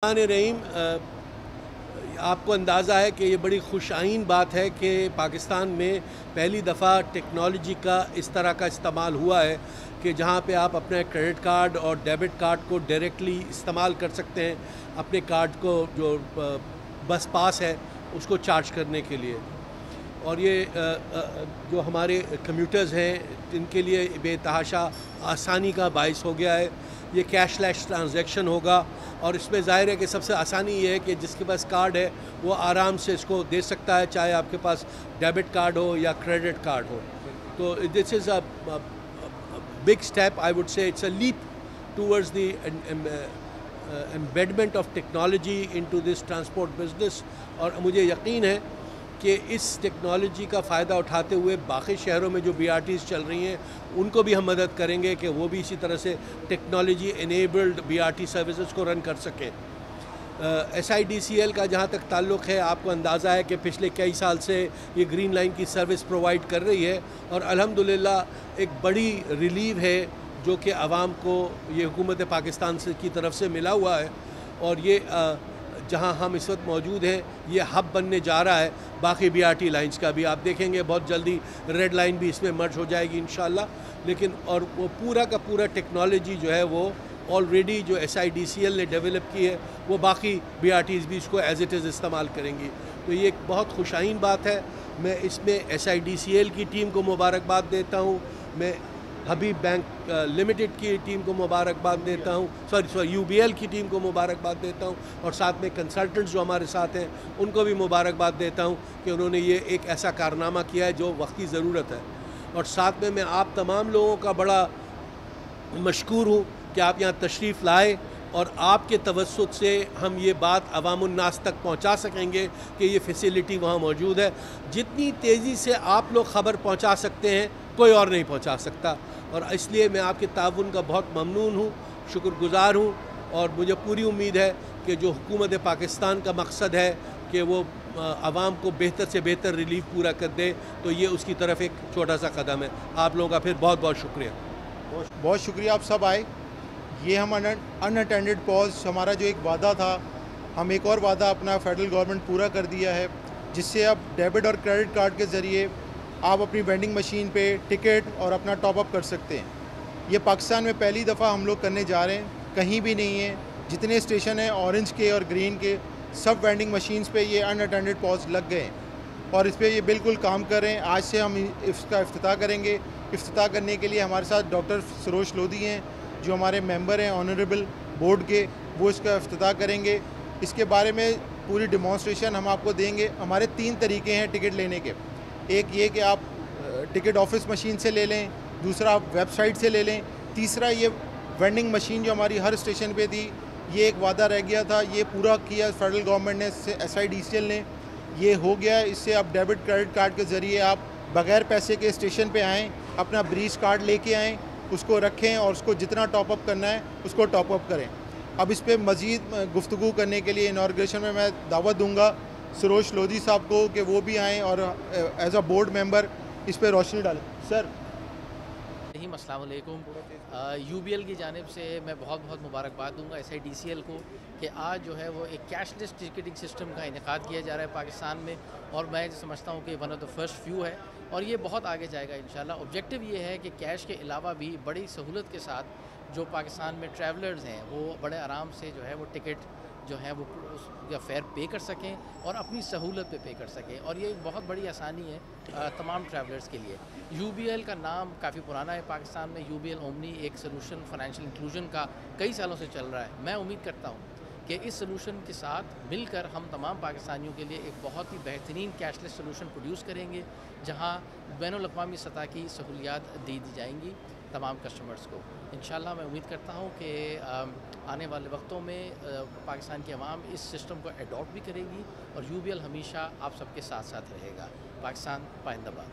रहीम आपको अंदाज़ा है कि ये बड़ी खुशाइन बात है कि पाकिस्तान में पहली दफ़ा टेक्नोलॉजी का इस तरह का इस्तेमाल हुआ है कि जहाँ पे आप अपने क्रेडिट कार्ड और डेबिट कार्ड को डायरेक्टली इस्तेमाल कर सकते हैं अपने कार्ड को जो बस पास है उसको चार्ज करने के लिए। और ये जो हमारे कम्यूटर्स हैं इनके लिए बेतहाशा आसानी का बाइस हो गया है। ये कैशलेस ट्रांजैक्शन होगा और इसमें ज़ाहिर है कि सबसे आसानी ये है कि जिसके पास कार्ड है वो आराम से इसको दे सकता है, चाहे आपके पास डेबिट कार्ड हो या क्रेडिट कार्ड हो। तो this is a big step, I would say it's a leap towards the embedment of technology into this transport business. और मुझे यकीन है कि इस टेक्नोलॉजी का फ़ायदा उठाते हुए बाकी शहरों में जो BRTs चल रही हैं उनको भी हम मदद करेंगे कि वो भी इसी तरह से टेक्नोलॉजी इनेबल्ड BRT सर्विसेज को रन कर सकें। SIDCL का जहाँ तक ताल्लुक़ है, आपको अंदाज़ा है कि पिछले कई साल से ये ग्रीन लाइन की सर्विस प्रोवाइड कर रही है और अल्हम्दुलिल्लाह एक बड़ी रिलीव है जो कि आवाम को ये हुकूमत पाकिस्तान से की तरफ से मिला हुआ है। और ये जहाँ हम इस वक्त मौजूद हैं ये हब बनने जा रहा है बाकी BRT लाइंस का भी। आप देखेंगे बहुत जल्दी रेड लाइन भी इसमें मर्ज हो जाएगी इंशाल्लाह। लेकिन और वो पूरा का पूरा टेक्नोलॉजी जो है वो ऑलरेडी जो SIDCL ने डेवलप की है वो बाकी BRTs भी इसको एज इट इज़ इस्तेमाल करेंगी। तो ये एक बहुत खुशाइन बात है। मैं इसमें SIDCL की टीम को मुबारकबाद देता हूँ, मैं हबीब बैंक लिमिटेड की टीम को मुबारकबाद देता हूँ, सॉरी UBL की टीम को मुबारकबाद देता हूँ और साथ में कंसल्टेंट्स जो हमारे साथ हैं उनको भी मुबारकबाद देता हूँ कि उन्होंने ये एक ऐसा कारनामा किया है जो वक्त की ज़रूरत है। और साथ में मैं आप तमाम लोगों का बड़ा मशकूर हूँ कि आप यहाँ तशरीफ़ लाए और आपके तवस्सुत से हम ये बात अवामुन्नास तक पहुँचा सकेंगे कि ये फैसिलिटी वहाँ मौजूद है। जितनी तेज़ी से आप लोग ख़बर पहुँचा सकते हैं कोई और नहीं पहुँचा सकता। और इसलिए मैं आपके ताउन का बहुत ममनून हूँ, शुक्रगुज़ार हूँ। और मुझे पूरी उम्मीद है कि जो हुकूमत पाकिस्तान का मकसद है कि वो आवाम को बेहतर से बेहतर रिलीफ पूरा कर दे, तो ये उसकी तरफ एक छोटा सा कदम है। आप लोगों का फिर बहुत बहुत शुक्रिया। बहुत शुक्रिया आप सब आए। ये हम अनअटेंडेड पॉज हमारा जो एक वादा था, हम एक और वादा अपना फेडरल गवर्नमेंट पूरा कर दिया है, जिससे अब डेबिट और क्रेडिट कार्ड के ज़रिए आप अपनी वेंडिंग मशीन पे टिकट और अपना टॉप अप कर सकते हैं। ये पाकिस्तान में पहली दफ़ा हम लोग करने जा रहे हैं, कहीं भी नहीं है। जितने स्टेशन हैं ऑरेंज के और ग्रीन के, सब वेंडिंग मशीन्स पे ये अनअटेंडेड पॉज लग गए हैं और इस पर ये बिल्कुल काम कर रहे हैं। आज से हम इसका इफ्तिताह करेंगे। इफ्तिताह करने के लिए हमारे साथ डॉक्टर सरोज लोधी हैं जो हमारे मेंबर हैं ऑनरेबल बोर्ड के, वो इसका इफ्तिताह करेंगे। इसके बारे में पूरी डिमॉन्स्ट्रेशन हम आपको देंगे। हमारे 3 तरीके हैं टिकट लेने के। एक ये कि आप टिकट ऑफिस मशीन से ले लें, दूसरा आप वेबसाइट से ले लें, तीसरा ये वेंडिंग मशीन जो हमारी हर स्टेशन पे थी, ये एक वादा रह गया था, ये पूरा किया फेडरल गवर्नमेंट ने, SIDCL ने, ये हो गया। इससे आप डेबिट क्रेडिट कार्ड के ज़रिए आप बग़ैर पैसे के स्टेशन पे आएँ, अपना ब्रीज कार्ड लेके आएँ, उसको रखें और उसको जितना टॉप अप करना है उसको टॉप अप करें। अब इस पर मज़ीद गुफ्तगू करने के लिए इनॉर्गेशन में मैं दावत दूंगा सरोज लोधी साहब को कि वो भी आएँ और एज अ बोर्ड मेंबर इस पर रोशनी डालें। सर अस्सलाम वालेकुम। UBL की जानिब से मैं बहुत बहुत मुबारकबाद दूंगा SIDCL को कि आज जो है वो एक कैशलेस टिकटिंग सिस्टम का इनेकाद किया जा रहा है पाकिस्तान में, और मैं समझता हूँ कि one of the first few है और ये बहुत आगे जाएगा इंशाल्लाह। ऑब्जेक्टिव ये है कि कैश के अलावा भी बड़ी सहूलत के साथ जो पाकिस्तान में ट्रैवलर्स हैं वो बड़े आराम से जो है वो टिकट जो है वो उसका फेयर पे कर सकें और अपनी सहूलत पे पे कर सकें। और ये एक बहुत बड़ी आसानी है तमाम ट्रैवलर्स के लिए। UBL का नाम काफ़ी पुराना है पाकिस्तान में। UBL ओमनी एक सलूशन फाइनेंशियल इंक्लूजन का कई सालों से चल रहा है। मैं उम्मीद करता हूँ कि इस सलूशन के साथ मिलकर हम तमाम पाकिस्तानियों के लिए एक बहुत ही बेहतरीन कैशलेस सलूशन प्रोड्यूस करेंगे, जहाँ बैनुल-अक़वामी सतह की सहूलियात दी जाएंगी तमाम कस्टमर्स को। इंशाल्लाह मैं उम्मीद करता हूँ कि आने वाले वक्तों में पाकिस्तान की आवाम इस सिस्टम को अडॉप्ट भी करेगी और UBL हमेशा आप सबके साथ साथ रहेगा। पाकिस्तान पाइंदाबाद।